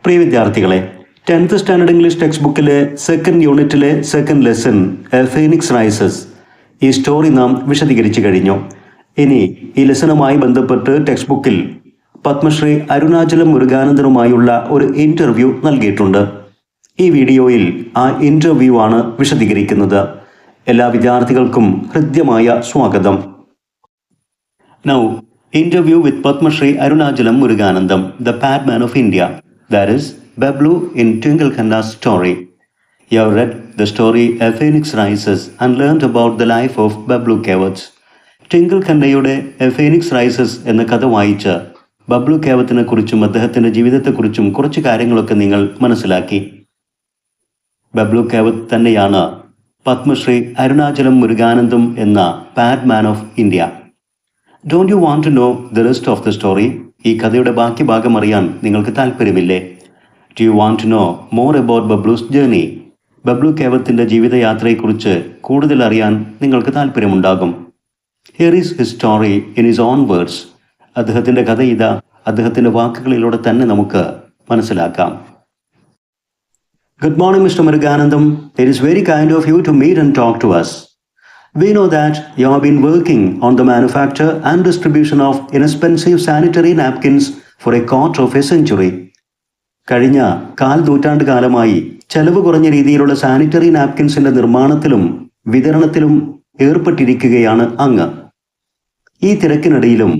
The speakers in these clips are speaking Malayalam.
പ്രിയ വിദ്യാർത്ഥികളെ, 10th സ്റ്റാൻഡേർഡ് ഇംഗ്ലീഷ് ടെക്സ്റ്റ് ബുക്കിലെ സെക്കൻഡ് യൂണിറ്റിലെ സെക്കൻഡ് ലെസൺ ഫീനിക്സ് റൈസസ് ഈ സ്റ്റോറി നാം വിശദീകരിച്ചു കഴിഞ്ഞു. ഇനി ഈ ലെസണുമായി ബന്ധപ്പെട്ട് ടെക്സ്റ്റ് ബുക്കിൽ പത്മശ്രീ അരുണാചലം മുരുകാനന്ദനുമായുള്ള ഒരു ഇൻ്റർവ്യൂ നൽകിയിട്ടുണ്ട്. ഈ വീഡിയോയിൽ ആ ഇൻ്റർവ്യൂ ആണ് വിശദീകരിക്കുന്നത്. എല്ലാ വിദ്യാർത്ഥികൾക്കും ഹൃദ്യമായ സ്വാഗതം. Now, interview with Padmashri Arunachalam Muruganandam, the Padman of India, that is, Bablu in Twinkle Khanna's story. You have read the story A Phoenix Rises and learned about the life of Bablu Kevats. Twinkle Khannയുടെ A Phoenix Rises എന്ന കഥ വായിച്ച് ബബ്ലു കേവത്തിനെ കുറിച്ചും അദ്ദേഹത്തിൻ്റെ ജീവിതത്തെക്കുറിച്ചും കുറച്ച് കാര്യങ്ങളൊക്കെ നിങ്ങൾ മനസ്സിലാക്കി. ബബ്ലു കേവത്ത് തന്നെയാണ് പത്മശ്രീ അരുണാചലം മുരുകാനന്ദം എന്ന Padman of India. Don't you want to know the rest of the story? ഈ കഥയുടെ ബാക്കി ഭാഗം അറിയാൻ നിങ്ങൾക്ക് താല്പര്യമില്ലേ? Do you want to know more about Bablu's journey? Bablu കേവത്തിൻ്റെ ജീവിതയാത്രയെക്കുറിച്ച് കൂടുതൽ അറിയാൻ നിങ്ങൾക്ക് താല്പര്യമുണ്ടാകും. Here is his story in his own words. അദ്ദേഹത്തിൻ്റെ കഥ ഇതാ അദ്ദേഹത്തിൻ്റെ വാക്കുകളിലൂടെ തന്നെ നമുക്ക് മനസ്സിലാക്കാം. Good morning, Mr. Muruganandam. It is very kind of you to meet and talk to us. We know that you have been working on the manufacture and distribution of inexpensive sanitary napkins for a quarter of a century. കഴിഞ്ഞ നൂറ്റാണ്ട് കാലമായി ചെലവ് കുറഞ്ഞ രീതിയിലുള്ള സാനിറ്ററി നാപ്കിൻസിന്റെ നിർമ്മാണത്തിലും വിതരണത്തിലും ഏർപ്പെട്ടിരിക്കുകയാണ് അങ്ങ്. ഈ തിരക്കിനിടയിലും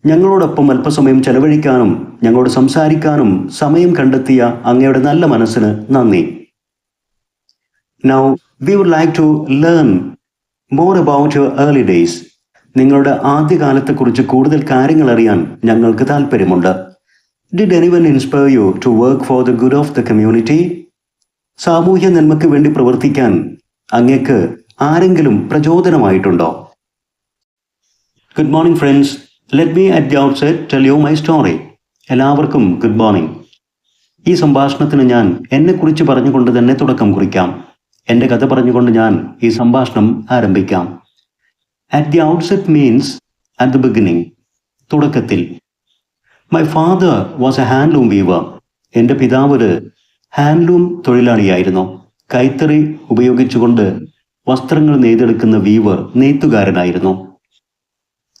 ഞങ്ങളോടൊപ്പം അല്പസമയം ചെലവഴിക്കാനും ഞങ്ങളോട് സംസാരിക്കാനും സമയം കണ്ടെത്തിയ അങ്ങയുടെ നല്ല മനസ്സിന് നന്ദി. Now, we would like to learn more about your early days. നിങ്ങളുടെ ആദ്യകാലത്തെക്കുറിച്ച് കൂടുതൽ കാര്യങ്ങൾ അറിയാൻ ഞങ്ങൾക്ക് താല്പര്യമുണ്ട്. Did anyone inspire you to work for the good of the community? സാമൂഹ്യ നന്മയ്ക്ക് വേണ്ടി പ്രവർത്തിക്കാൻ അങ്ങേക്ക് ആരെങ്കിലും പ്രചോദനമായിട്ടുണ്ടോ? Good morning, friends. Let me at the outset tell you my story. എല്ലാവർക്കും ഗുഡ് മോർണിംഗ്. ഈ സംഭാഷണത്തിന് ഞാൻ എന്നെക്കുറിച്ച് പറഞ്ഞുകൊണ്ട് തന്നെ തുടക്കം കുറിക്കാം. എൻ്റെ കഥ പറഞ്ഞുകൊണ്ട് ഞാൻ ഈ സംഭാഷണം ആരംഭിക്കാം. At the outset means at the beginning. തുടക്കത്തിൽ. My father was a handloom weaver. എൻ്റെ പിതാവ് ഒരു ഹാൻഡ്ലൂം തൊഴിലാളിയായിരുന്നു. കൈത്തറി ഉപയോഗിച്ചുകൊണ്ട് വസ്ത്രങ്ങൾ നെയ്തെടുക്കുന്ന weaver, നെയ്ത്തുകാരനായിരുന്നു.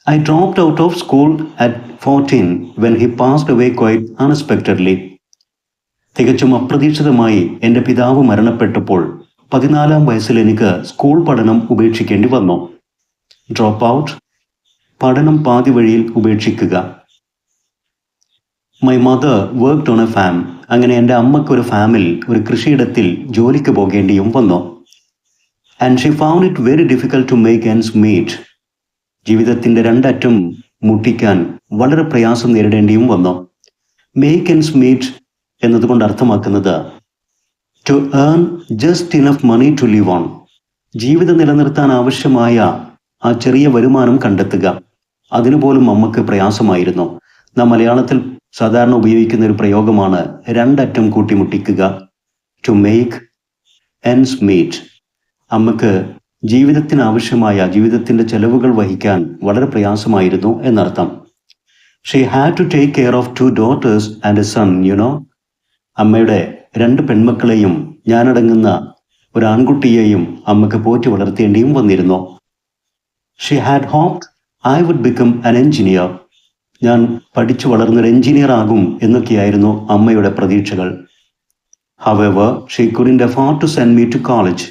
I dropped out of school at 14 when he passed away quite unexpectedly. തികച്ചും അപ്രതീക്ഷിതമായി എൻ്റെ പിതാവ് മരണപ്പെട്ടപ്പോൾ 14-ാം വയസ്സിൽ എനിക്ക് സ്കൂൾ പഠനം ഉപേക്ഷിക്കേണ്ടി വന്നു. ഡ്രോപ്പ് ഔട്ട്, പഠനം പാതി വഴിയിൽ ഉപേക്ഷിക്കുക. My mother worked on a farm. അങ്ങനെ എൻ്റെ അമ്മയ്ക്കൊരു ഫാമിൽ, ഒരു കൃഷിയിടത്തിൽ ജോലിക്ക് പോകേണ്ടിയും വന്നു. And she found it very difficult to make ends meet. ജീവിതത്തിൻ്റെ രണ്ടറ്റം മുട്ടിക്കാൻ വളരെ പ്രയാസം നേരിടേണ്ടിയും വന്നു. മേക്ക് എൻഡ്സ് മീറ്റ് എന്നതുകൊണ്ട് അർത്ഥമാക്കുന്നത് to earn just enough money to live on. ജീവിതം നിലനിർത്താൻ ആവശ്യമായ ആ ചെറിയ വരുമാനം കണ്ടെത്തുക. അതിനുപോലും അമ്മക്ക് പ്രയാസമായിരുന്നു. നാം മലയാളത്തിൽ സാധാരണ ഉപയോഗിക്കുന്ന ഒരു പ്രയോഗമാണ് രണ്ടറ്റം കൂട്ടിമുട്ടിക്കുക. To make ends meet. അമ്മക്ക് ജീവിതത്തിന് ആവശ്യമായ ജീവിതത്തിൻ്റെ ചെലവുകൾ വഹിക്കാൻ വളരെ പ്രയാസമായിരുന്നു എന്നർത്ഥം. She had to take care of 2 daughters and a son, you know. അമ്മയുടെ 2 പെൺമക്കളെയും ഞാനടങ്ങുന്ന ഒരു ആൺകുട്ടിയെയും അമ്മക്ക് പോറ്റി വളർത്തേണ്ടിയും വന്നിരുന്നു. She had hoped I would become an engineer. ഞാൻ പഠിച്ചു വളർന്നൊരു എൻജിനീയർ ആകും എന്നൊക്കെയായിരുന്നു അമ്മയുടെ പ്രതീക്ഷകൾ. However, she couldn't afford to send me to college.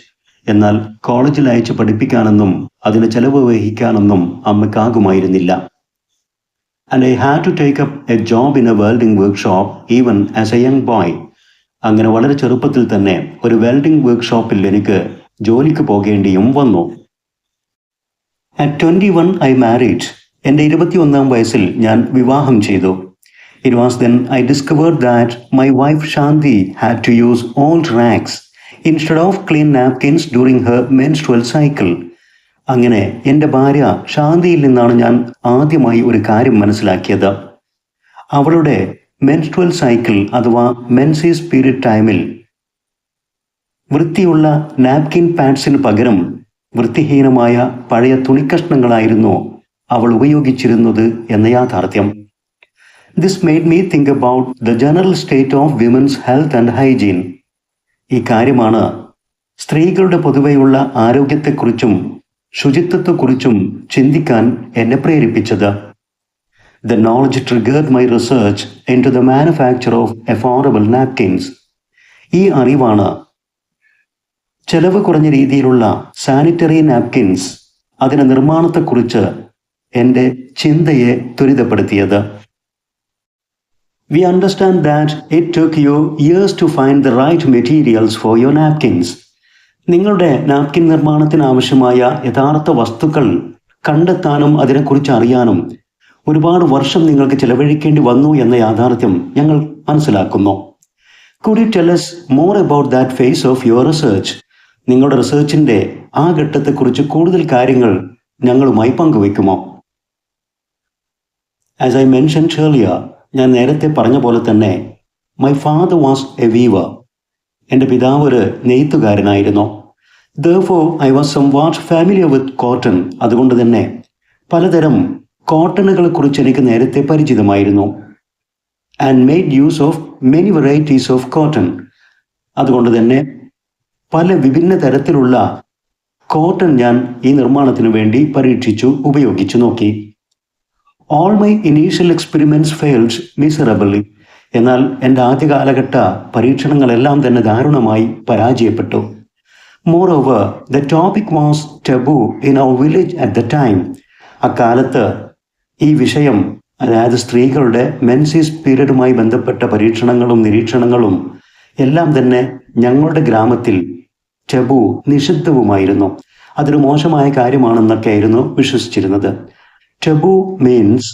എന്നാൽ കോളേജിൽ അയച്ച് പഠിപ്പിക്കാനൊന്നും അതിന് ചെലവ് വഹിക്കാനൊന്നും അമ്മയ്ക്കാകുമായിരുന്നില്ല. And I had to take up a job in a welding workshop even as a young boy. അങ്ങനെ വളരെ ചെറുപ്പത്തിൽ തന്നെ ഒരു വെൽഡിംഗ് വർക്ക്ഷോപ്പിൽ എനിക്ക് ജോലിക്ക് പോകേണ്ടിയും വന്നു. At 21 I married. എൻ്റെ 21-ാം വയസ്സിൽ ഞാൻ വിവാഹം ചെയ്തു. It was then I discovered that my wife Shanti had to use old rags instead of clean napkins during her menstrual cycle. അങ്ങനെ എൻ്റെ ഭാര്യ ശാന്തിയിൽ നിന്നാണ് ഞാൻ ആദ്യമായി ഒരു കാര്യം മനസ്സിലാക്കിയത്. അവളുടെ മെൻസ്ട്രുവൽ സൈക്കിൾ അഥവാ മെൻസീസ് പീരിയഡ് ടൈമിൽ വൃത്തിയുള്ള നാപ്കിൻ പാഡ്സിന് പകരം വൃത്തിഹീനമായ പഴയ തുണിക്കഷ്ണങ്ങളായിരുന്നു അവൾ ഉപയോഗിച്ചിരുന്നത് എന്ന യാഥാർത്ഥ്യം. This made me think about the general state of women's health and hygiene. ഈ കാര്യമാണ് സ്ത്രീകളുടെ പൊതുവെയുള്ള ആരോഗ്യത്തെക്കുറിച്ചും ശുചിത്വത്തെക്കുറിച്ചും ചിന്തിക്കാൻ എന്നെ പ്രേരിപ്പിച്ചത്. The knowledge triggered my research into the manufacture of affordable napkins. ഈ അറിവാണ് ചെലവ് കുറഞ്ഞ രീതിയിലുള്ള സാനിറ്ററി നാപ്കിൻസ്, അതിൻ്റെ നിർമ്മാണത്തെക്കുറിച്ച് എൻ്റെ ചിന്തയെ ത്വരിതപ്പെടുത്തിയത്. We understand that it took you years to find the right materials for your napkins. നിങ്ങളുടെ നാപ്കിൻ നിർമ്മാണത്തിന് ആവശ്യമായ യഥാർത്ഥ വസ്തുക്കൾ കണ്ടെത്താനും അതിനെക്കുറിച്ച് അറിയാനും ഒരുപാട് വർഷം നിങ്ങൾക്ക് ചെലവഴിക്കേണ്ടി വന്നു എന്ന യാഥാർത്ഥ്യം ഞങ്ങൾ മനസ്സിലാക്കുന്നു. Could you tell us more about that phase of your research? നിങ്ങളുടെ റിസർച്ചിൻ്റെ ആ ഘട്ടത്തെക്കുറിച്ച് കൂടുതൽ കാര്യങ്ങൾ ഞങ്ങളുമായി പങ്കുവയ്ക്കുമോ? As I mentioned earlier, ഞാൻ നേരത്തെ പറഞ്ഞ പോലെ തന്നെ my father was a weaver. എൻ്റെ പിതാവ് ഒരു നെയ്ത്തുകാരനായിരുന്നു. Therefore, I was somewhat familiar with cotton. അതുകൊണ്ട് തന്നെ പലതരം കോട്ടണുകളെ കുറിച്ച് എനിക്ക് നേരത്തെ പരിചിതമായിരുന്നു. And made use of many varieties of cotton. അതുകൊണ്ട് തന്നെ പല വിഭിന്ന തരത്തിലുള്ള കോട്ടൺ ഞാൻ ഈ നിർമ്മാണത്തിന് വേണ്ടി പരീക്ഷിച്ചു, ഉപയോഗിച്ചു നോക്കി. All my initial experiments failed miserably. എന്നാൽ എൻ്റെ ആദ്യ കാലഘട്ട പരീക്ഷണങ്ങളെല്ലാം തന്നെ ദാരുണമായി പരാജയപ്പെട്ടു. Moreover, the topic was taboo in our village at the time. അക്കാലത്ത് ഈ വിഷയം, അതായത് സ്ത്രീകളുടെ മെൻസീസ് പീരീഡുമായി ബന്ധപ്പെട്ട പരീക്ഷണങ്ങളും നിരീക്ഷണങ്ങളും എല്ലാം തന്നെ ഞങ്ങളുടെ ഗ്രാമത്തിൽ ടാബൂ, നിഷിദ്ധവുമായിരുന്നു. അതൊരു മോശമായ കാര്യമാണെന്നൊക്കെയായിരുന്നു വിശ്വസിച്ചിരുന്നത്. Taboo means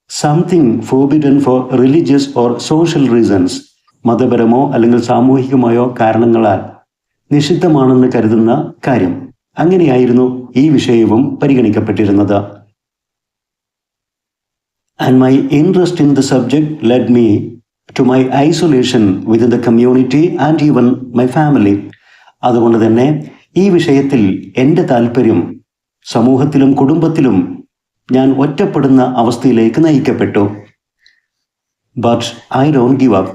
something forbidden for religious or social reasons. മതപരമോ അല്ലെങ്കിൽ സാമൂഹികമായോ കാരണങ്ങളാൽ നിഷിദ്ധമാണെന്ന് കരുതുന്ന കാര്യം. അങ്ങനെയായിരുന്നു ഈ വിഷയവും പരിഗണിക്കപ്പെട്ടിരുന്നത്. And my interest in the subject led me to my isolation within the community and even my family. അതുകൊണ്ട് തന്നെ ഈ വിഷയത്തിൽ എൻ്റെ താല്പര്യം സമൂഹത്തിലും കുടുംബത്തിലും ഞാൻ ഒറ്റപ്പെടുന്ന അവസ്ഥയിലേക്ക് നയിക്കപ്പെട്ടു. But I don't give up.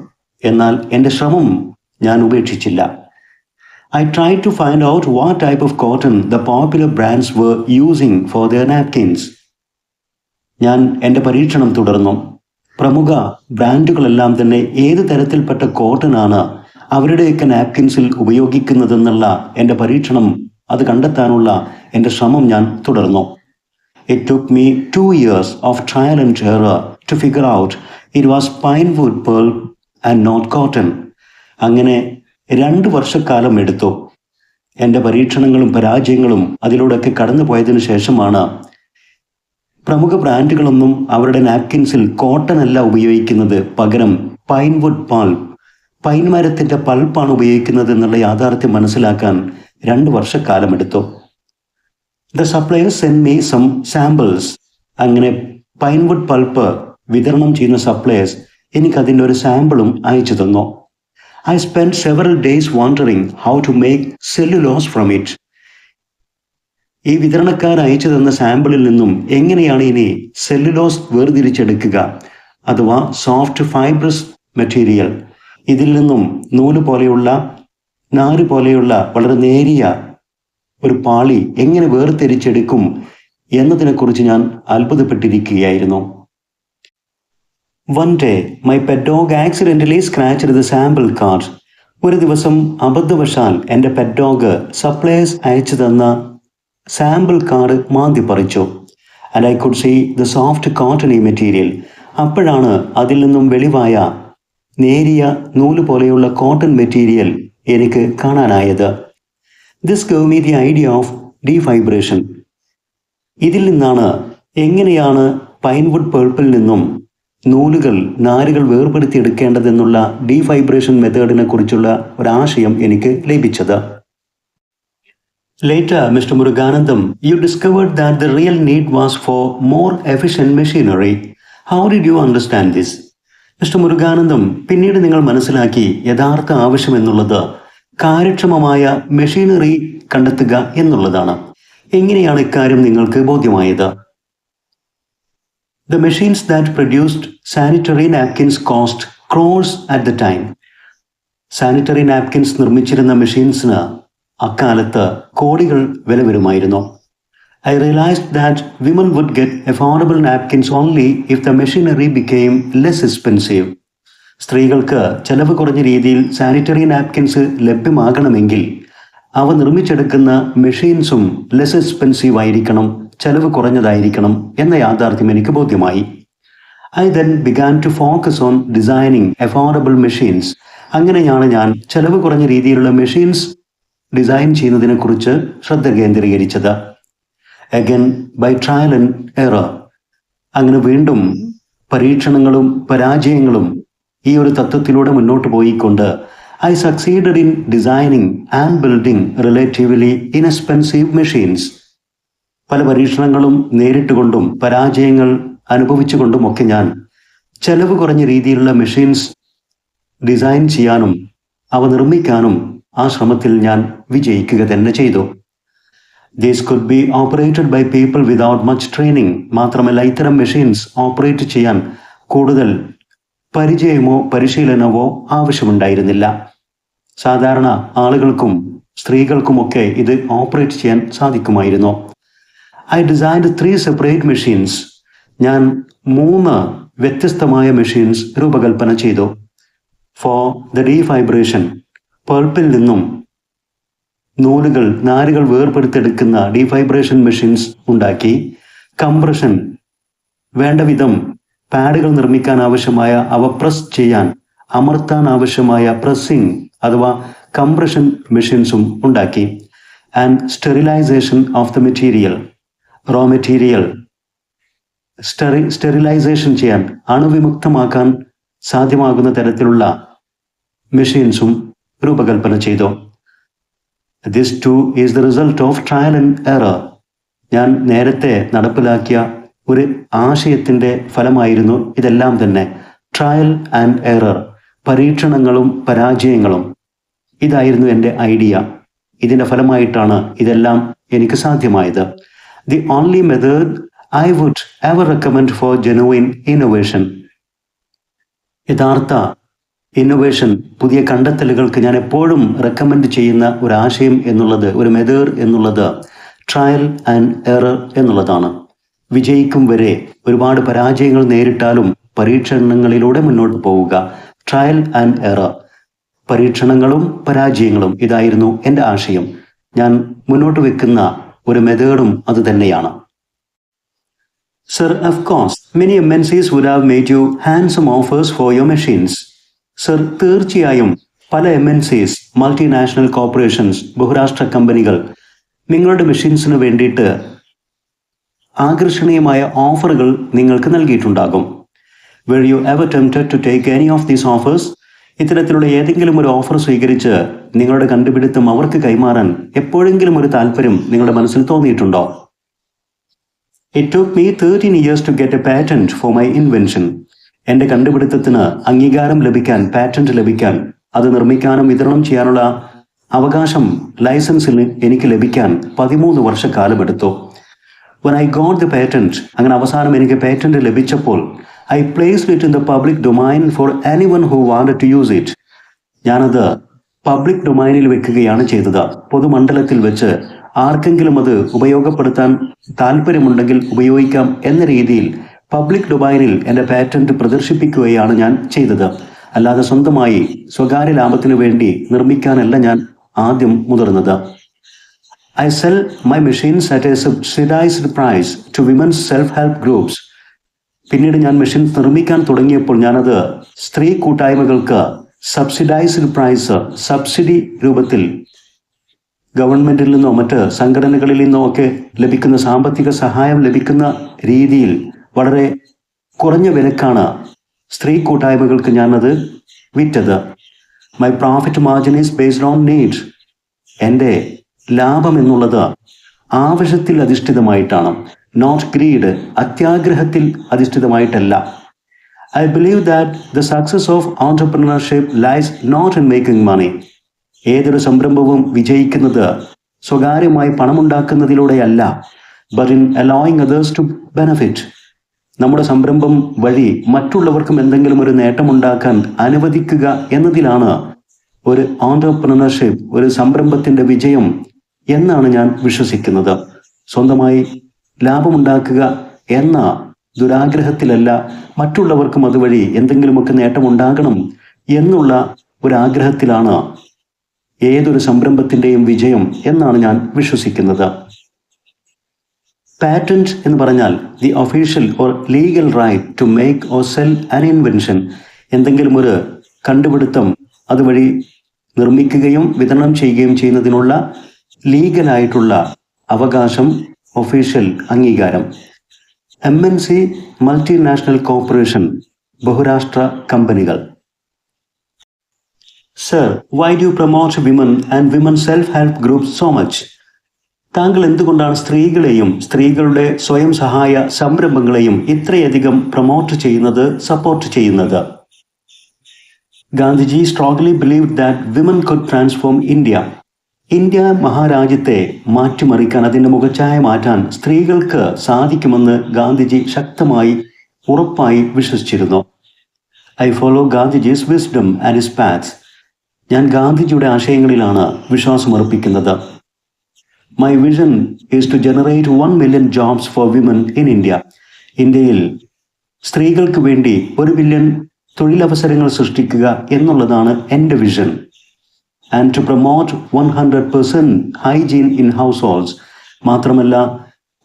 എന്നാൽ എൻ്റെ ശ്രമം ഞാൻ ഉപേക്ഷിച്ചില്ല. I tried to find out what type of cotton the popular brands were using for their napkins. ഞാൻ എൻ്റെ പരീക്ഷണം തുടർന്നു. പ്രമുഖ ബ്രാൻഡുകളെല്ലാം തന്നെ ഏത് തരത്തിൽപ്പെട്ട കോട്ടനാണ് അവരുടെയൊക്കെ നാപ്കിൻസിൽ ഉപയോഗിക്കുന്നതെന്നുള്ള എൻ്റെ പരീക്ഷണം, അത് കണ്ടെത്താനുള്ള എൻ്റെ ശ്രമം ഞാൻ തുടർന്നു. It took me 2 years of trial and error to figure out it was pinewood pulp and not cotton. അങ്ങനെ 2 വർഷക്കാലം എടുത്തു. എൻ്റെ പരീക്ഷണങ്ങളും പരാജയങ്ങളും അതിലൂടെയൊക്കെ കടന്നു പോയതിനു ശേഷമാണ് പ്രമുഖ ബ്രാൻഡുകളൊന്നും അവരുടെ നാപ്കിൻസിൽ കോട്ടൺ അല്ല ഉപയോഗിക്കുന്നത്, പകരം പൈൻവുഡ് പൾപ്പ്, പൈൻ മരത്തിൻ്റെ പൾപ്പാണ് ഉപയോഗിക്കുന്നത് എന്നുള്ള യാഥാർത്ഥ്യം മനസ്സിലാക്കാൻ 2 വർഷക്കാലമെടുത്തു. The suppliers send me some samples. അങ്ങനെ പൈൻവുഡ് പൾപ്പ് വിതരണം ചെയ്യുന്ന സപ്ലയേഴ്സ് എനിക്കതിൻ്റെ ഒരു സാമ്പിളും അയച്ചു തന്നു. I spent several days wondering how to make cellulose from it. ഈ വിതരണക്കാർ അയച്ചു തന്ന സാമ്പിളിൽ നിന്നും എങ്ങനെയാണ് ഇനി സെല്ലുലോസ് വേർതിരിച്ചെടുക്കുക, അഥവാ സോഫ്റ്റ് ഫൈബ്രസ് മെറ്റീരിയൽ, ഇതിൽ നിന്നും നൂല് പോലെയുള്ള നാര് പോലെയുള്ള വളരെ നേരിയ ഒരു പാളി എങ്ങനെ വേർതിരിച്ചെടുക്കും എന്നതിനെക്കുറിച്ച് ഞാൻ അത്ഭുതപ്പെട്ടിരിക്കുകയായിരുന്നു. One day, my pet dog accidentally scratched the sample card. ഒരു ദിവസം അബദ്ധവശാൽ എൻ്റെ പെറ്റ് ഡോഗ് സപ്ലയേഴ്സ് അയച്ചു തന്ന സാമ്പിൾ കാർഡ് മാന്തി പറിച്ചു. And I could see the soft cottony material. അപ്പോഴാണ് അതിൽ നിന്നും വെളിവായ നേരിയ നൂല് പോലെയുള്ള കോട്ടൺ മെറ്റീരിയൽ എനിക്ക് കാണാനായത്. This gave me the idea of defibration. ഇതിൽ നിന്നാണ് എങ്ങനെയാണ് പൈൻവുഡ് പേർപ്പിൽ നിന്നും നാരുകൾ വേർപെടുത്തിയെടുക്കേണ്ടതെന്നുള്ള ഡീഫൈബ്രേഷൻ മെത്തേഡിനെ കുറിച്ചുള്ള ഒരാശയം എനിക്ക് ലഭിച്ചത്. Later, Mr. Muruganandam, you discovered that the real need was for more efficient machinery. How did you understand this? Mr. Muruganandam, പിന്നീട് നിങ്ങൾ മനസ്സിലാക്കി യഥാർത്ഥ ആവശ്യം എന്നുള്ളത് കാര്യക്ഷമമായ മെഷീനറി കണ്ടെത്തുക എന്നുള്ളതാണ്. എങ്ങനെയാണ് ഇക്കാര്യം നിങ്ങൾക്ക് ബോധ്യമായത്? The machines that produced sanitary napkins cost crores at the time. Sanitary napkins നിർമ്മിച്ചിരുന്ന മെഷീൻസിന് അക്കാലത്ത് കോടികൾ വില വരുമായിരുന്നു. I realized that women would get affordable napkins only if the machinery became less expensive. സ്ത്രീകൾക്ക് ചെലവ് കുറഞ്ഞ രീതിയിൽ സാനിറ്ററി നാപ്കിൻസ് ലഭ്യമാകണമെങ്കിൽ അവ നിർമ്മിച്ചെടുക്കുന്ന മെഷീൻസും ലെസ് എക്സ്പെൻസീവ് ആയിരിക്കണം, ചെലവ് കുറഞ്ഞതായിരിക്കണം എന്ന യാഥാർത്ഥ്യം എനിക്ക് ബോധ്യമായി. I then began to focus on designing affordable machines. അങ്ങനെയാണ് ഞാൻ ചെലവ് കുറഞ്ഞ രീതിയിലുള്ള മെഷീൻസ് ഡിസൈൻ ചെയ്യുന്നതിനെക്കുറിച്ച് ശ്രദ്ധ കേന്ദ്രീകരിച്ചത്. Again by trial and error. അങ്ങനെ വീണ്ടും പരീക്ഷണങ്ങളും പരാജയങ്ങളും ഈ ഒരു തത്വത്തിലൂടെ മുന്നോട്ട് പോയിക്കൊണ്ട് I succeeded in designing and building relatively inexpensive machines. പല പരീക്ഷണങ്ങളും നേരിട്ടുകൊണ്ടും പരാജയങ്ങൾ അനുഭവിച്ചുകൊണ്ടുമൊക്കെ ഞാൻ ചെലവ് കുറഞ്ഞ രീതിയിലുള്ള മെഷീൻസ് ഡിസൈൻ ചെയ്യാനും അവ നിർമ്മിക്കാനും ആ ശ്രമത്തിൽ ഞാൻ വിജയിക്കുക തന്നെ ചെയ്തു. These could be operated by people without much training. മാത്രമല്ല, ഇത്തരം മെഷീൻസ് ഓപ്പറേറ്റ് ചെയ്യാൻ കൂടുതൽ പരിചയമോ പരിശീലനമോ ആവശ്യമുണ്ടായിരുന്നില്ല. സാധാരണ ആളുകൾക്കും സ്ത്രീകൾക്കുമൊക്കെ ഇത് ഓപ്പറേറ്റ് ചെയ്യാൻ സാധിക്കുമായിരുന്നു. I designed 3 separate machines. ഞാൻ 3 വ്യത്യസ്തമായ മെഷീൻസ് രൂപകൽപ്പന ചെയ്തു. ഫോർ ദ ഡീഫൈബ്രേഷൻ, പൾപ്പിൽ നിന്നും നാരുകൾ വേർപെടുത്തെടുക്കുന്ന ഡീഫൈബ്രേഷൻ മെഷീൻസ് ഉണ്ടാക്കി. കംപ്രഷൻ, വേണ്ട വിധം പാഡുകൾ നിർമ്മിക്കാൻ ആവശ്യമായ അവ പ്രസ് ചെയ്യാൻ അമർത്താൻ ആവശ്യമായ പ്രസ്സിംഗ് അഥവാ കംപ്രഷൻ മെഷീൻസും ഉണ്ടാക്കി. And sterilization of the material, raw material sterilization ചെയ്യാൻ, അണുവിമുക്തമാക്കാൻ സാധ്യമാകുന്ന തരത്തിലുള്ള മെഷീൻസും രൂപകൽപ്പന ചെയ്തു. This too is the result of trial and error. ഞാൻ നേരത്തെ നടപ്പിലാക്കിയ ഒരു ആശയത്തിൻ്റെ ഫലമായിരുന്നു ഇതെല്ലാം തന്നെ. ട്രയൽ ആൻഡ് എറർ, പരീക്ഷണങ്ങളും പരാജയങ്ങളും. ഇതായിരുന്നു എൻ്റെ ഐഡിയ. ഇതിൻ്റെ ഫലമായിട്ടാണ് ഇതെല്ലാം എനിക്ക് സാധ്യമായത്. The only method I would ever recommend for genuine innovation. യഥാർത്ഥ ഇന്നോവേഷൻ, പുതിയ കണ്ടെത്തലുകൾക്ക് ഞാൻ എപ്പോഴും റെക്കമെൻഡ് ചെയ്യുന്ന ഒരു ആശയം എന്നുള്ളത്, ഒരു മെത്തേഡ് എന്നുള്ളത് ട്രയൽ ആൻഡ് എറർ എന്നുള്ളതാണ്. വിജയിക്കും വരെ ഒരുപാട് പരാജയങ്ങൾ നേരിട്ടാലും പരീക്ഷണങ്ങളിലൂടെ മുന്നോട്ട് പോവുക. ട്രയൽ ആൻഡ് എറർ, പരീക്ഷണങ്ങളും പരാജയങ്ങളും, ഇതായിരുന്നു എൻ്റെ ആശയം. ഞാൻ മുന്നോട്ട് വെക്കുന്ന ഒരു മെത്തേഡും അത് തന്നെയാണ്. Sir, of course, many MNCs would have made you handsome offers for your machines. Sir, തീർച്ചയായും പല MNCs, മൾട്ടിനാഷണൽ കോർപ്പറേഷൻസ്, ബഹുരാഷ്ട്ര കമ്പനികൾ നിങ്ങളുടെ മെഷീൻസിന് വേണ്ടിയിട്ട് ആകർഷണീയമായ ഓഫറുകൾ നിങ്ങൾക്ക് നൽകിയിട്ടുണ്ടാകും. Were you ever tempted to take any of these offers? ഇത്തരത്തിലുള്ള ഏതെങ്കിലും ഒരു ഓഫർ സ്വീകരിച്ച് നിങ്ങളുടെ കണ്ടുപിടുത്തം അവർക്ക് കൈമാറാൻ എപ്പോഴെങ്കിലും ഒരു താല്പര്യം നിങ്ങളുടെ മനസ്സിൽ തോന്നിയിട്ടുണ്ടോ? It took me 13 years to get a patent for my invention. എൻ്റെ കണ്ടുപിടുത്തത്തിന് അംഗീകാരം ലഭിക്കാൻ, പാറ്റന്റ് ലഭിക്കാൻ, അത് നിർമ്മിക്കാനും വിതരണം ചെയ്യാനുള്ള അവകാശം, ലൈസൻസിൽ എനിക്ക് ലഭിക്കാൻ 13 വർഷക്കാലമെടുത്തു. When I got the patent, അങ്ങനെ അവസാനം എനിക്ക് പേറ്റന്റ് ലഭിച്ചപ്പോൾ I placed it in the public domain for anyone who wanted to use it. ഞാനത് പബ്ലിക് ഡൊമൈനിൽ വെക്കുകയാണ് ചെയ്തത്. പൊതുമണ്ഡലത്തിൽ വെച്ച് ആർക്കെങ്കിലും അത് ഉപയോഗപ്പെടുത്താൻ താല്പര്യമുണ്ടെങ്കിൽ ഉപയോഗിക്കാം എന്ന രീതിയിൽ പബ്ലിക് ഡൊമൈനിൽ എൻ്റെ പാറ്റന്റ് പ്രദർശിപ്പിക്കുകയാണ് ഞാൻ ചെയ്തത്. അല്ലാതെ സ്വന്തമായി സ്വകാര്യ ലാഭത്തിനു വേണ്ടി നിർമ്മിക്കാനല്ല ഞാൻ ആദ്യം മുതിർന്നത്. I sell my machines at a subsidized price to women's self-help groups. പിന്നീട് ഞാൻ മെഷീൻസ് നിർമ്മിക്കാൻ തുടങ്ങിയപ്പോൾ ഞാനത് സ്ത്രീ കൂട്ടായ്മകൾക്ക് സബ്സിഡൈസ്ഡ് പ്രൈസ്, സബ്സിഡി രൂപത്തിൽ ഗവൺമെന്റിൽ നിന്നോ മറ്റ് സംഘടനകളിൽ നിന്നോ ഒക്കെ ലഭിക്കുന്ന സാമ്പത്തിക സഹായം ലഭിക്കുന്ന രീതിയിൽ വളരെ കുറഞ്ഞ വിലക്കാണ് സ്ത്രീ കൂട്ടായ്മകൾക്ക് ഞാനത് വിറ്റത്. My profit margin is based on need. എൻ്റെ ലാഭം എന്നുള്ളത് ആവശ്യത്തിൽ അധിഷ്ഠിതമായിട്ടാണ്, നോട്ട് ഗ്രീഡ്, അത്യാഗ്രഹത്തിൽ അധിഷ്ഠിതമായിട്ടല്ല. I believe that the success of entrepreneurship lies not in making money. ഏതൊരു സംരംഭവും വിജയിക്കുന്നത് സ്വകാര്യമായി പണമുണ്ടാക്കുന്നതിലൂടെയല്ല, but in allowing others to benefit. നമ്മുടെ സംരംഭം വഴി മറ്റുള്ളവർക്കും എന്തെങ്കിലും ഒരു നേട്ടമുണ്ടാക്കാൻ അനുവദിക്കുക എന്നതിലാണ് ഒരു ഓൺടർപ്രണർഷിപ്പ്, ഒരു സംരംഭത്തിന്റെ വിജയം എന്നാണ് ഞാൻ വിശ്വസിക്കുന്നത്. സ്വന്തമായി ലാഭമുണ്ടാക്കുക എന്ന ദുരാഗ്രഹത്തിലല്ല, മറ്റുള്ളവർക്കും അതുവഴി എന്തെങ്കിലുമൊക്കെ നേട്ടമുണ്ടാകണം എന്നുള്ള ഒരാഗ്രഹത്തിലാണ് ഏതൊരു സംരംഭത്തിൻ്റെയും വിജയം എന്നാണ് ഞാൻ വിശ്വസിക്കുന്നത്. പാറ്റന്റ് എന്ന് പറഞ്ഞാൽ the official or legal right to make or sell an invention. എന്തെങ്കിലും ഒരു കണ്ടുപിടുത്തം അതുവഴി നിർമ്മിക്കുകയും വിതരണം ചെയ്യുകയും ചെയ്യുന്നതിനുള്ള ലീഗലായിട്ടുള്ള അവകാശം, ഒഫീഷ്യൽ അംഗീകാരം. MNC, മൾട്ടിനാഷണൽ കോർപ്പറേഷൻ, ബഹുരാഷ്ട്ര കമ്പനികൾ. Sir, why do you promote women and women self help group so much? താങ്കൾ എന്തുകൊണ്ടാണ് സ്ത്രീകളെയും സ്ത്രീകളുടെ സ്വയം സഹായ സംരംഭങ്ങളെയും ഇത്രയധികം പ്രൊമോട്ട് ചെയ്യുന്നത്, സപ്പോർട്ട് ചെയ്യുന്നത്? Gandhiji strongly believed that women could transform India. India മഹാരാജ്യത്തെ മാറ്റിമറിക്കാൻ, അതിൻ്റെ മുഖച്ഛായ മാറ്റാൻ സ്ത്രീകൾക്ക് സാധിക്കുമെന്ന് ഗാന്ധിജി ശക്തമായി ഉറപ്പായി വിശ്വസിച്ചിരുന്നു. I follow Gandhiji's wisdom and his paths. ഞാൻ ഗാന്ധിജിയുടെ ആശയങ്ങളിലാണ് വിശ്വാസമർപ്പിക്കുന്നത്. My vision is to generate 1 million jobs for women in India. ഇന്ത്യയിൽ സ്ത്രീകൾക്ക് വേണ്ടി 1 million തൊഴിലവസരങ്ങൾ സൃഷ്ടിക്കുക എന്നുള്ളതാണ് എൻ്റെ vision. And to promote 100% hygiene in households. മാത്രമല്ല,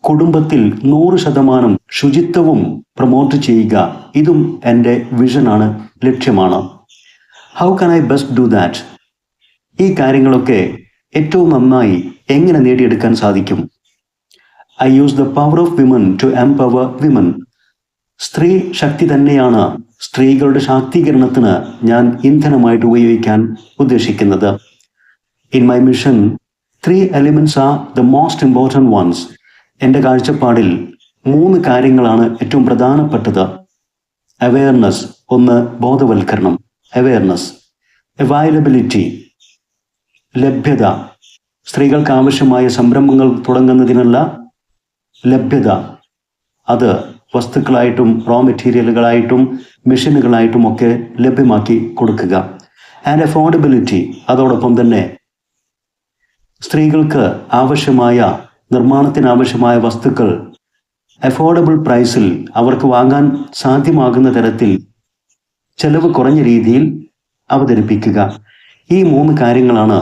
കുടുംബത്തിൽ 100% ശുചിത്വവും പ്രൊമോട്ട് ചെയ്യുക, ഇതും എൻ്റെ വിഷനാണ്, ലക്ഷ്യമാണ്. How can I best do that? ഈ കാര്യങ്ങളൊക്കെ ഏറ്റവും നന്നായി എങ്ങനെ നേടിയെടുക്കാൻ സാധിക്കും? I use the power of women to empower women. സ്ത്രീ ശക്തി തന്നെയാണ് സ്ത്രീകളുടെ ശാക്തീകരണത്തിന് ഞാൻ ഇന്ധനമായിട്ട് ഉപയോഗിക്കാൻ ഉദ്ദേശിക്കുന്നത്. In my mission 3 elements are the most important ones. എൻ്റെ കാഴ്ചപ്പാടിൽ 3 കാര്യങ്ങളാണ് ഏറ്റവും പ്രധാനപ്പെട്ടത്. അവെയർനെസ്, ഒന്ന് ബോധവൽക്കരണം, അവെയർനെസ്. അവൈലബിലിറ്റി, ലഭ്യത, സ്ത്രീകൾക്ക് ആവശ്യമായ സംരംഭങ്ങൾ തുടങ്ങുന്നതിനുള്ള ലഭ്യത, അത് വസ്തുക്കളായിട്ടും റോ മെറ്റീരിയലുകളായിട്ടും മെഷീനുകളായിട്ടും ഒക്കെ ലഭ്യമാക്കി കൊടുക്കുക. ആൻഡ് അഫോർഡബിലിറ്റി, അതോടൊപ്പം തന്നെ സ്ത്രീകൾക്ക് ആവശ്യമായ, നിർമ്മാണത്തിനാവശ്യമായ വസ്തുക്കൾ അഫോർഡബിൾ പ്രൈസിൽ അവർക്ക് വാങ്ങാൻ സാധ്യമാകുന്ന തരത്തിൽ ചെലവ് കുറഞ്ഞ രീതിയിൽ അവതരിപ്പിക്കുക. ഈ 3 കാര്യങ്ങളാണ്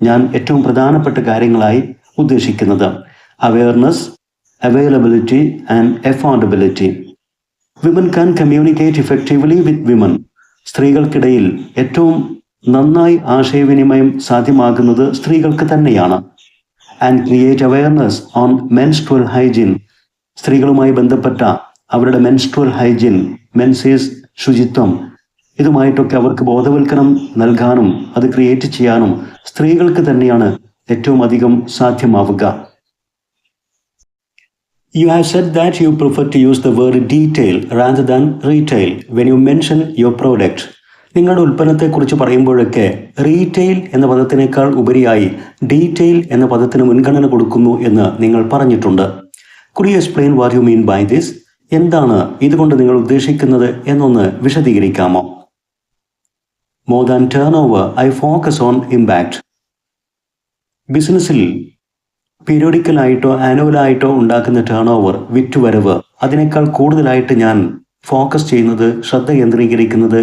ഞാൻ ഏറ്റവും പ്രധാനപ്പെട്ട കാര്യങ്ങളായി ഉദ്ദേശിക്കുന്നത്. Awareness, availability and affordability. Women can communicate effectively with women. സ്ത്രീകൾക്കിടയിൽ ഏറ്റവും നന്നായി ആശയവിനിമയം സാധ്യമാകുന്നത് സ്ത്രീകൾക്ക് തന്നെയാണ്. And create awareness on menstrual hygiene. സ്ത്രീകളുമായി ബന്ധപ്പെട്ട അവരുടെ മെൻസ്ട്രുവൽ ഹൈജീൻ, മെൻസേസ് ശുചിത്വം, ഇതുമായിട്ടൊക്കെ അവർക്ക് ബോധവൽക്കരണം നൽകാനും അത് ക്രിയേറ്റ് ചെയ്യാനും സ്ത്രീകൾക്ക് തന്നെയാണ് ഏറ്റവും അധികം സാധ്യമാവുക. You have said that you prefer to use the word detail rather than retail when you mention your product. നിങ്ങളുടെ ഉൽപ്പന്നത്തെക്കുറിച്ച് പറയുമ്പോഴൊക്കെ റീറ്റെയിൽ എന്ന പദത്തിനേക്കാൾ ഉപരിയായി ഡീറ്റെയിൽ എന്ന പദത്തിന് മുൻഗണന കൊടുക്കുന്നു എന്ന് നിങ്ങൾ പറഞ്ഞിട്ടുണ്ട്. Could you explain what you mean by this? എന്താണ് ഇതുകൊണ്ട് നിങ്ങൾ ഉദ്ദേശിക്കുന്നത് എന്നൊന്ന് വിശദീകരിക്കാമോ? More than turnover, I focus on impact. ബിസിനസ്സിൽ പീരിയോഡിക്കലായിട്ടോ ആനുവലായിട്ടോ ഉണ്ടാക്കുന്ന ടേൺ ഓവർ, വിറ്റുവരവ്, അതിനേക്കാൾ കൂടുതലായിട്ട് ഞാൻ ഫോക്കസ് ചെയ്യുന്നത്, ശ്രദ്ധ കേന്ദ്രീകരിക്കുന്നത്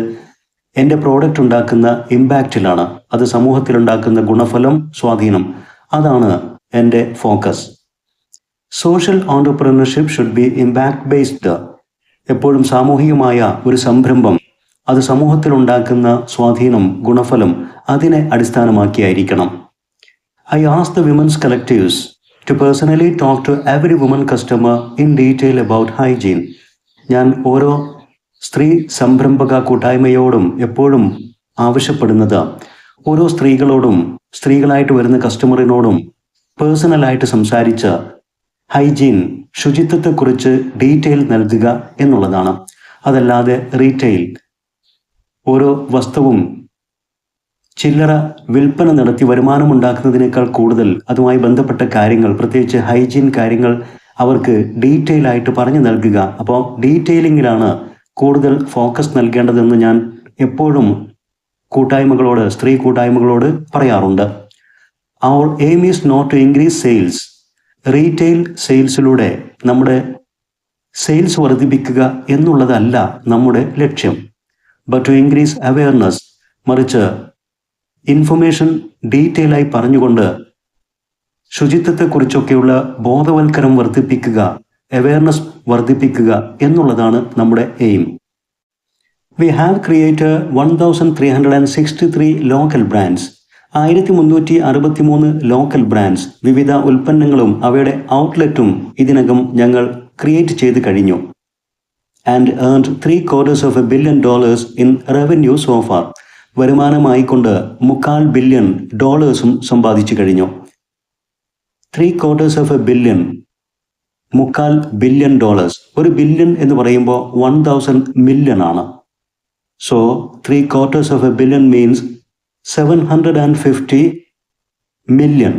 എൻ്റെ പ്രോഡക്റ്റ് ഉണ്ടാക്കുന്ന ഇമ്പാക്റ്റിലാണ്. അത് സമൂഹത്തിലുണ്ടാക്കുന്ന ഗുണഫലം, സ്വാധീനം, അതാണ് എൻ്റെ focus. Social entrepreneurship should be impact based. എപ്പോഴും സാമൂഹികമായ ഒരു സംരംഭം അത് സമൂഹത്തിലുണ്ടാക്കുന്ന സ്വാധീനം, ഗുണഫലം, അതിനെ അടിസ്ഥാനമാക്കിയായിരിക്കണം. I ask the women's collectives to personally talk to every woman customer in detail about hygiene. ഞാൻ ഓരോ സ്ത്രീ സംരംഭക കൂട്ടായ്മയോടും എപ്പോഴും ആവശ്യപ്പെടുന്നത് ഓരോ സ്ത്രീകളോടും, സ്ത്രീകളായിട്ട് വരുന്ന കസ്റ്റമറിനോടും പേഴ്സണലായിട്ട് സംസാരിച്ച് ഹൈജീൻ, ശുചിത്വത്തെക്കുറിച്ച് ഡീറ്റെയിൽ നൽകുക എന്നുള്ളതാണ്. അതല്ലാതെ റീറ്റെയിൽ, ഓരോ വസ്തുവും ചില്ലറ വിൽപ്പന നടത്തി വരുമാനമുണ്ടാക്കുന്നതിനേക്കാൾ കൂടുതൽ അതുമായി ബന്ധപ്പെട്ട കാര്യങ്ങൾ, പ്രത്യേകിച്ച് ഹൈജീൻ കാര്യങ്ങൾ അവർക്ക് ഡീറ്റെയിൽ ആയിട്ട് പറഞ്ഞു നൽകുക. അപ്പോൾ ഡീറ്റെയിലിങ്ങിലാണ് കൂടുതൽ ഫോക്കസ് നൽകേണ്ടതെന്ന് ഞാൻ എപ്പോഴും കൂട്ടായ്മകളോട്, സ്ത്രീ കൂട്ടായ്മകളോട് പറയാറുണ്ട്. Our aim is not to increase sales. Retail സെയിൽസിലൂടെ നമ്മുടെ സെയിൽസ് വർദ്ധിപ്പിക്കുക എന്നുള്ളതല്ല നമ്മുടെ ലക്ഷ്യം. ബട്ട് ടു ഇൻക്രീസ് അവെയർനെസ്, മറിച്ച് ഇൻഫർമേഷൻ ഡീറ്റെയിൽ ആയി പറഞ്ഞുകൊണ്ട് ശുചിത്വത്തെക്കുറിച്ചൊക്കെയുള്ള ബോധവൽക്കരണം വർദ്ധിപ്പിക്കുക, അവെയർനെസ് വർദ്ധിപ്പിക്കുക എന്നുള്ളതാണ് നമ്മുടെ aim. We have created 1363 local brands. 1363 local brands, വിവിധ ഉൽപ്പന്നങ്ങളും അവയുടെ ഔട്ട്ലെറ്റും ഇതിനകം ഞങ്ങൾ ക്രിയേറ്റ് ചെയ്ത് കഴിഞ്ഞു. And earned $750 million in revenue so far. വരുമാനമായിക്കൊണ്ട് $250 million സമ്പാദിച്ചു കഴിഞ്ഞു. $750 million, $250 million. ഒരു ബില്യൺ എന്ന് പറയുമ്പോൾ 1000 million ആണ്. So $750 million means $750 million.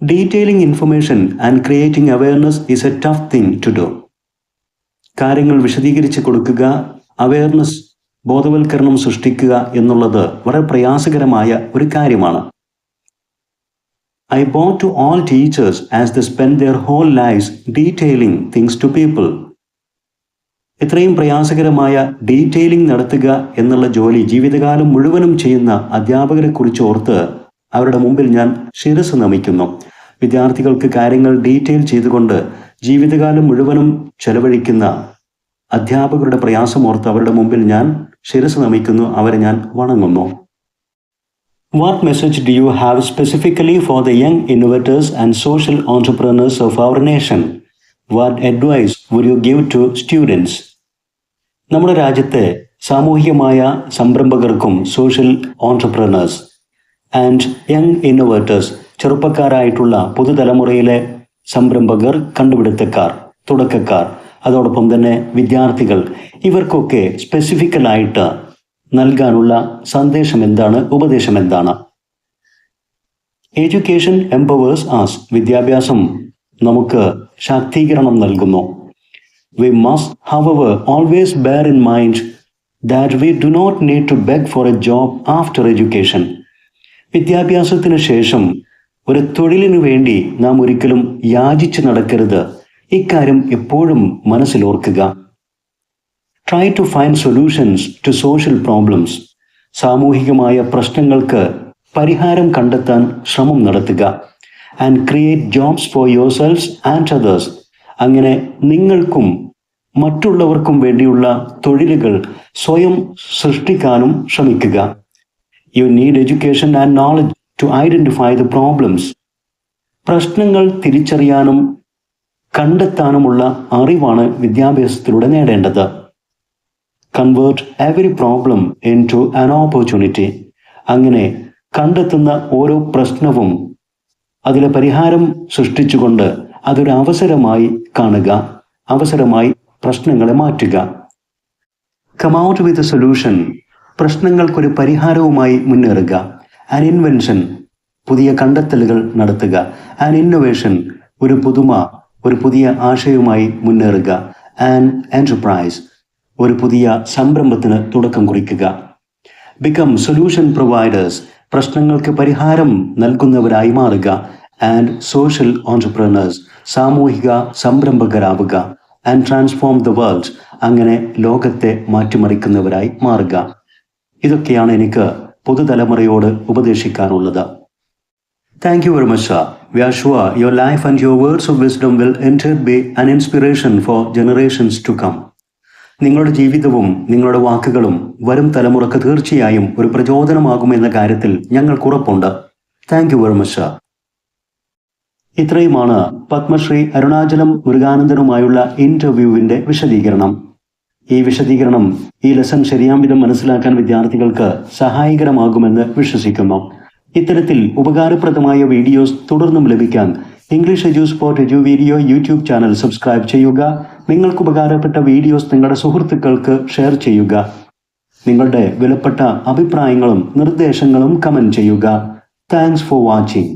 Detailing information and creating awareness is a tough thing to do. കാര്യങ്ങൾ വിശദീകരിച്ച് കൊടുക്കുക, അവെയർനെസ്, ബോധവൽക്കരണം സൃഷ്ടിക്കുക എന്നുള്ളത് വളരെ പ്രയാസകരമായ ഒരു കാര്യമാണ്. I bow to all teachers as they spend their whole lives detailing things to people. ഇത്രയും പ്രയാസകരമായ ഡീറ്റെയിലിംഗ് നടത്തുക എന്നുള്ള ജോലി ജീവിതകാലം മുഴുവനും ചെയ്യുന്ന അധ്യാപകരെ കുറിച്ച് ഓർത്ത് അവരുടെ മുമ്പിൽ ഞാൻ ശിരസ് നമിക്കുന്നു. വിദ്യാർത്ഥികൾക്ക് കാര്യങ്ങൾ ഡീറ്റെയിൽ ചെയ്തുകൊണ്ട് ജീവിതകാലം മുഴുവനും ചെലവഴിക്കുന്ന അധ്യാപകരുടെ പ്രയാസമോർത്ത് അവരുടെ മുമ്പിൽ ഞാൻ ശിരസ് നമിക്കുന്നു, അവരെ ഞാൻ വണങ്ങുന്നു. What message do you have specifically for the young innovators and social entrepreneurs of our nation? What advice would you give to students? നമ്മുടെ രാജ്യത്തെ സാമൂഹികമായ സംരംഭകർക്കും social entrepreneurs and young innovators, ചെറുപ്പക്കാരായിട്ടുള്ള പുതുതലമുറയിലെ സംരംഭകർ, കണ്ടുപിടുത്തക്കാർ, തുടക്കക്കാർ, അതോടൊപ്പം തന്നെ വിദ്യാർത്ഥികൾ, ഇവർക്കൊക്കെ സ്പെസിഫിക്കലായിട്ട് നൽകാനുള്ള സന്ദേശം എന്താണ്, ഉപദേശം എന്താണ്? Education empowers as. വിദ്യാഭ്യാസം നമുക്ക് ശാക്തീകരണം നൽകുന്നു. We must, however, always bear in mind that we do not need to beg for a job after education. വിദ്യാഭ്യാസത്തിന് ശേഷം ഒരു തൊഴിലിനു വേണ്ടി നാം ഒരിക്കലും യാചിച്ച് നടക്കരുത്. ഇക്കാര്യം എപ്പോഴും മനസ്സിലോർക്കുക. Try to find solutions to social problems. സാമൂഹികമായ പ്രശ്നങ്ങൾക്ക് പരിഹാരം കണ്ടെത്താൻ ശ്രമം നടത്തുക. And create jobs for yourselves and others. അങ്ങനെ നിങ്ങൾക്കും മറ്റുള്ളവർക്കും വേണ്ടിയുള്ള തൊഴിലുകൾ സ്വയം സൃഷ്ടിക്കാനും ശ്രമിക്കുക. You need education and knowledge to identify the problems. പ്രശ്നങ്ങൾ തിരിച്ചറിയാനും കണ്ടെത്താനുമുള്ള അറിവാണ് വിദ്യാഭ്യാസത്തിലൂടെ നേടേണ്ടത്. Convert every problem into an opportunity. അങ്ങനെ കണ്ടെത്തുന്ന ഓരോ പ്രശ്നവും അതിലെ പരിഹാരം സൃഷ്ടിച്ചുകൊണ്ട് അതൊരു അവസരമായി കാണുക, അവസരമായി പ്രശ്നങ്ങളെ മാറ്റുക. Come out with a solution. പ്രശ്നങ്ങൾക്കൊരു പരിഹാരവുമായി മുന്നേറുക. An invention. പുതിയ കണ്ടെത്തലുകൾ നടത്തുക. An innovation. ഒരു പുതുമ, ഒരു പുതിയ ആശയവുമായി മുന്നേറുക. An enterprise. ഒരു പുതിയ സംരംഭത്തിന് തുടക്കം കുറിക്കുക. Become solution providers. പ്രശ്നങ്ങൾക്ക് പരിഹാരം നൽകുന്നവരായി മാറുക. And social entrepreneurs. സാമൂഹിക സംരംഭകരാവുക. And transform the world. അങ്ങനെ ലോകത്തെ മാറ്റിമറിക്കുന്നവരായി മാറുക. ഇതൊക്കെയാണ് എനിക്ക് പുതുതലമുറയോട് ഉപദേശിക്കാനുള്ളത്. Thank you very much sir. We are sure your life and your words of wisdom will indeed be an inspiration for generations to come. നിങ്ങളുടെ ജീവിതവും നിങ്ങളുടെ വാക്കുകളും വരും തലമുറക്ക് തീർച്ചയായും ഒരു പ്രചോദനമാകുമെന്ന കാര്യത്തിൽ ഞങ്ങൾക്ക് ഉറപ്പുണ്ട്. Thank you very much sir. ഇത്രയുമാണ് പത്മശ്രീ അരുണാചലം മുരുകാനന്ദനുമായുള്ള ഇന്റർവ്യൂവിന്റെ വിശദീകരണം. ഈ വിശദീകരണം, ഈ ലെസൺ ശരിയാം വിധം മനസ്സിലാക്കാൻ വിദ്യാർത്ഥികൾക്ക് സഹായകരമാകുമെന്ന് വിശ്വസിക്കുന്നു. ഇത്തരത്തിൽ ഉപകാരപ്രദമായ വീഡിയോസ് തുടർന്നും ലഭിക്കാൻ English edu spot edu video YouTube channel subscribe ചെയ്യുക. നിങ്ങൾക്ക് ഉപകാരപ്പെട്ട വീഡിയോസ് നിങ്ങളുടെ സുഹൃത്തുക്കൾക്ക് ഷെയർ ചെയ്യുക. നിങ്ങളുടെ വിലപ്പെട്ട അഭിപ്രായങ്ങളും നിർദ്ദേശങ്ങളും കമന്റ് ചെയ്യുക. Thanks for watching.